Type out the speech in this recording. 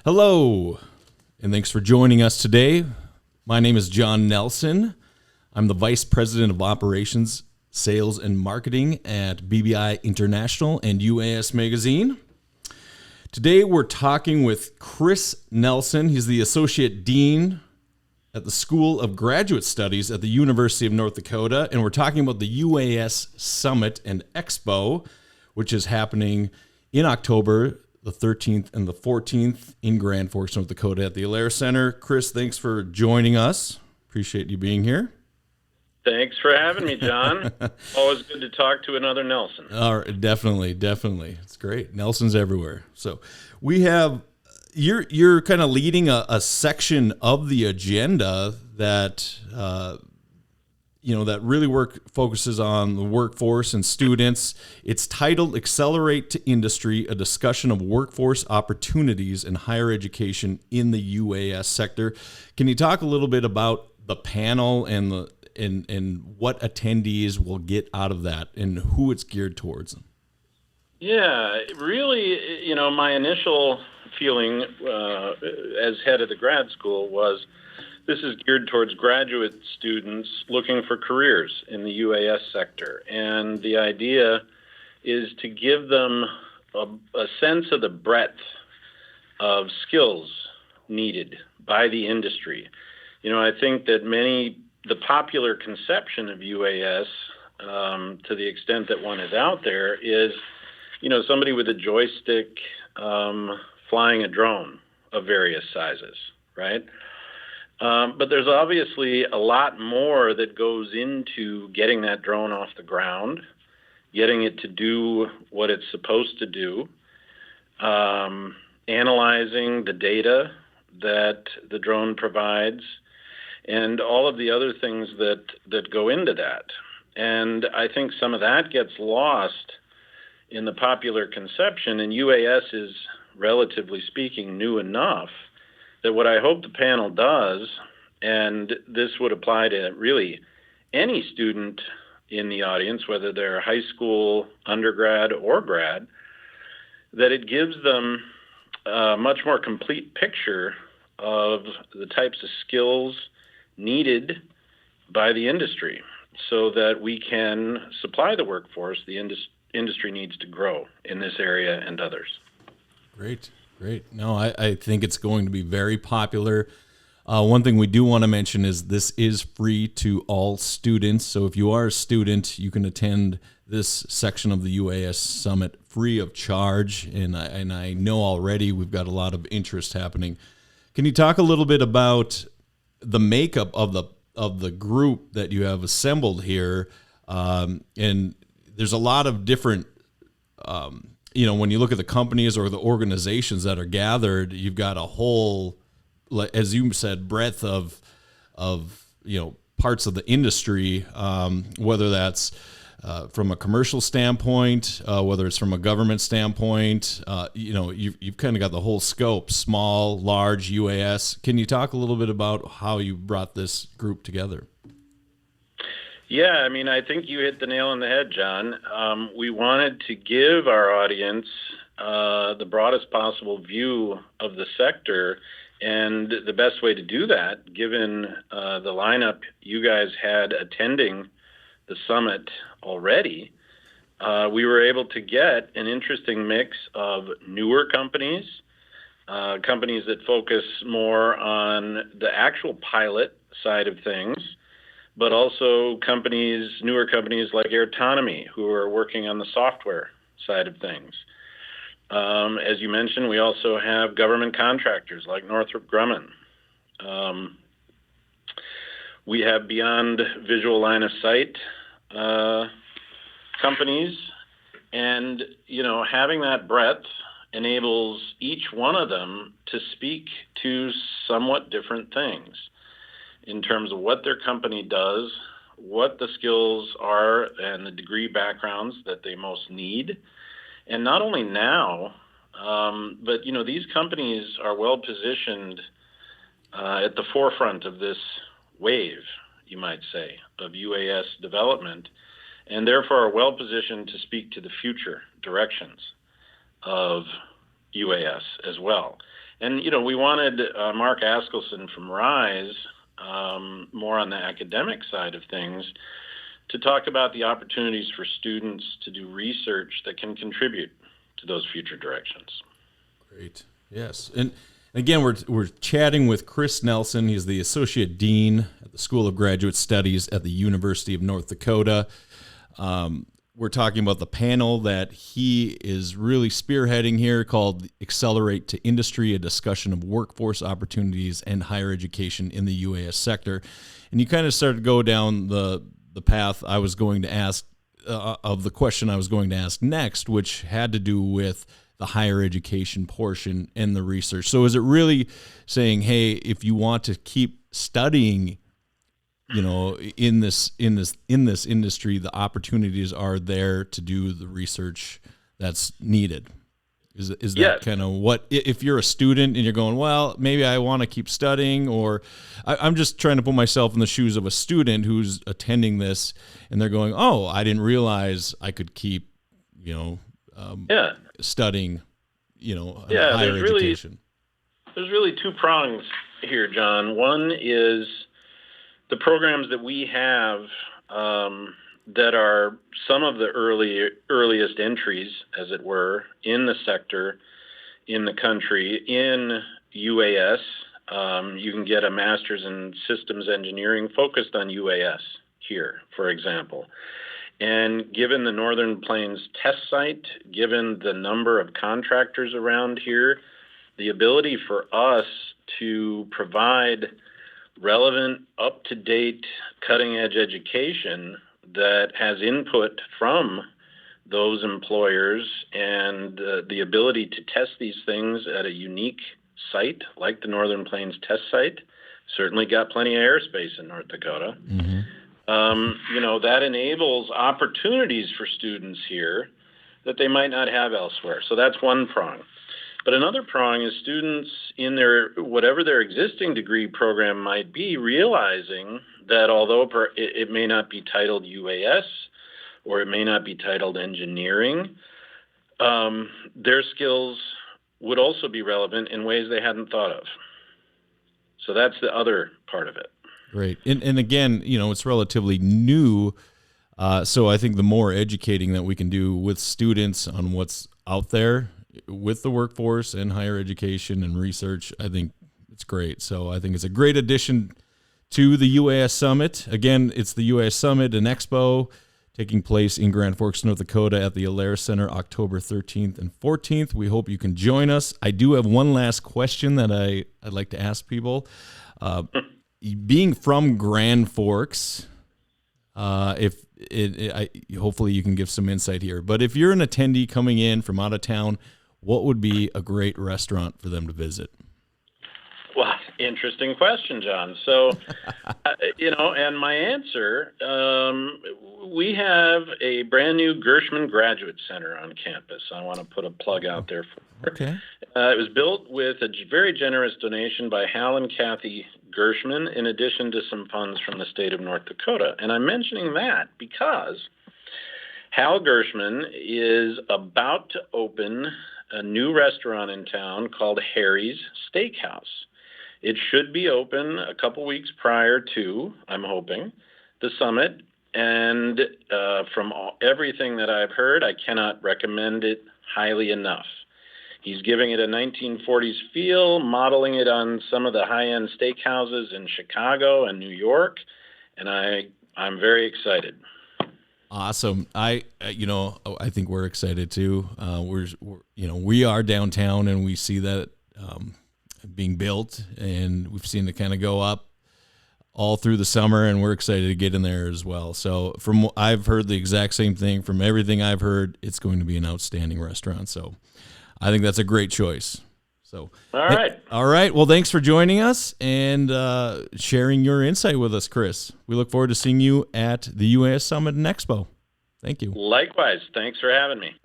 Hello, and thanks for joining us today. My name is John Nelson. I'm the Vice President of Operations, Sales, and Marketing at BBI International and UAS Magazine. Today we're talking with Chris Nelson. He's the Associate Dean at the School of Graduate Studies at the University of North Dakota, and we're talking about the UAS Summit and Expo, which is happening in October the 13th and the 14th in Grand Forks, North Dakota at the Alair Center. Chris, thanks for joining us. Appreciate you being here. Thanks for having me, John. Always good to talk to another Nelson. Definitely. It's great. Nelson's everywhere. So we have, you're kind of leading a section of the agenda that, that really focuses on the workforce and students. It's titled Accelerate to Industry, a discussion of workforce opportunities in higher education in the UAS sector. Can you talk a little bit about the panel and what attendees will get out of that and who it's geared towards? Yeah, really, my initial feeling as head of the grad school was this is geared towards graduate students looking for careers in the UAS sector. And the idea is to give them a sense of the breadth of skills needed by the industry. I think that the popular conception of UAS, to the extent that one is out there, is, somebody with a joystick flying a drone of various sizes, right? But there's obviously a lot more that goes into getting that drone off the ground, getting it to do what it's supposed to do, analyzing the data that the drone provides, and all of the other things that go into that. And I think some of that gets lost in the popular conception, and UAS is, relatively speaking, new enough that what I hope the panel does, and this would apply to really any student in the audience, whether they're high school, undergrad, or grad, that it gives them a much more complete picture of the types of skills needed by the industry so that we can supply the workforce the industry needs to grow in this area and others. Great. No, I think it's going to be very popular. One thing we do want to mention is this is free to all students. So if you are a student, you can attend this section of the UAS Summit free of charge. And I know already we've got a lot of interest happening. Can you talk a little bit about the makeup of the group that you have assembled here? And there's a lot of different when you look at the companies or the organizations that are gathered, you've got a whole, as you said, breadth of parts of the industry, whether that's from a commercial standpoint, whether it's from a government standpoint, you've kind of got the whole scope, small, large, UAS. Can you talk a little bit about how you brought this group together? Yeah, I think you hit the nail on the head, John. We wanted to give our audience the broadest possible view of the sector, and the best way to do that, given the lineup you guys had attending the summit already, we were able to get an interesting mix of newer companies, companies that focus more on the actual pilot side of things, but also newer companies like Airtonomy, who are working on the software side of things. As you mentioned, we also have government contractors like Northrop Grumman. We have beyond visual line of sight companies, and having that breadth enables each one of them to speak to somewhat different things in terms of what their company does, what the skills are, and the degree backgrounds that they most need. And not only now, but these companies are well positioned at the forefront of this wave, you might say, of UAS development, and therefore are well positioned to speak to the future directions of UAS as well. And, we wanted Mark Askelson from RISE, more on the academic side of things, to talk about the opportunities for students to do research that can contribute to those future directions. Great. Yes. And again, we're chatting with Chris Nelson. He's the Associate Dean at the School of Graduate Studies at the University of North Dakota. We're talking about the panel that he is really spearheading here called Accelerate to Industry, a discussion of workforce opportunities and higher education in the UAS sector. And you kind of started to go down the path I was going to ask, of the question I was going to ask next, which had to do with the higher education portion and the research. So is it really saying, hey, if you want to keep studying, in this industry, the opportunities are there to do the research that's needed? Is that Yes. kind of what, if you're a student and you're going, well, maybe I want to keep studying, or I'm just trying to put myself in the shoes of a student who's attending this and they're going, oh, I didn't realize I could keep, studying, higher education. There's really two prongs here, John. One is the programs that we have that are some of the earliest entries, as it were, in the sector, in the country. In UAS, you can get a master's in systems engineering focused on UAS here, for example. And given the Northern Plains test site, given the number of contractors around here, the ability for us to provide relevant, up-to-date, cutting-edge education that has input from those employers and the ability to test these things at a unique site like the Northern Plains test site, certainly got plenty of airspace in North Dakota. Mm-hmm. That enables opportunities for students here that they might not have elsewhere. So that's one prong. But another prong is students in whatever their existing degree program might be, realizing that although it may not be titled UAS or it may not be titled engineering, their skills would also be relevant in ways they hadn't thought of. So that's the other part of it. Great. And again, it's relatively new. So I think the more educating that we can do with students on what's out there with the workforce and higher education and research, I think it's great. So I think it's a great addition to the UAS Summit. Again, it's the UAS Summit and Expo taking place in Grand Forks, North Dakota at the Alair Center, October 13th and 14th. We hope you can join us. I do have one last question that I'd like to ask people. Being from Grand Forks, hopefully you can give some insight here. But if you're an attendee coming in from out of town, what would be a great restaurant for them to visit? Well, interesting question, John. So, and my answer, we have a brand new Gershman Graduate Center on campus. I want to put a plug out there for it. Okay. It was built with a very generous donation by Hal and Kathy Gershman, in addition to some funds from the state of North Dakota. And I'm mentioning that because Hal Gershman is about to open a new restaurant in town called Harry's Steakhouse. It should be open a couple weeks prior to, I'm hoping, the summit. And from everything that I've heard, I cannot recommend it highly enough. He's giving it a 1940s feel, modeling it on some of the high-end steakhouses in Chicago and New York, and I'm very excited. Awesome. I think we're excited too. We are downtown and we see that being built, and we've seen it kind of go up all through the summer, and we're excited to get in there as well. So I've heard the exact same thing. From everything I've heard, it's going to be an outstanding restaurant. So I think that's a great choice. So, all right. Well, thanks for joining us and sharing your insight with us, Chris. We look forward to seeing you at the UAS Summit and Expo. Thank you. Likewise. Thanks for having me.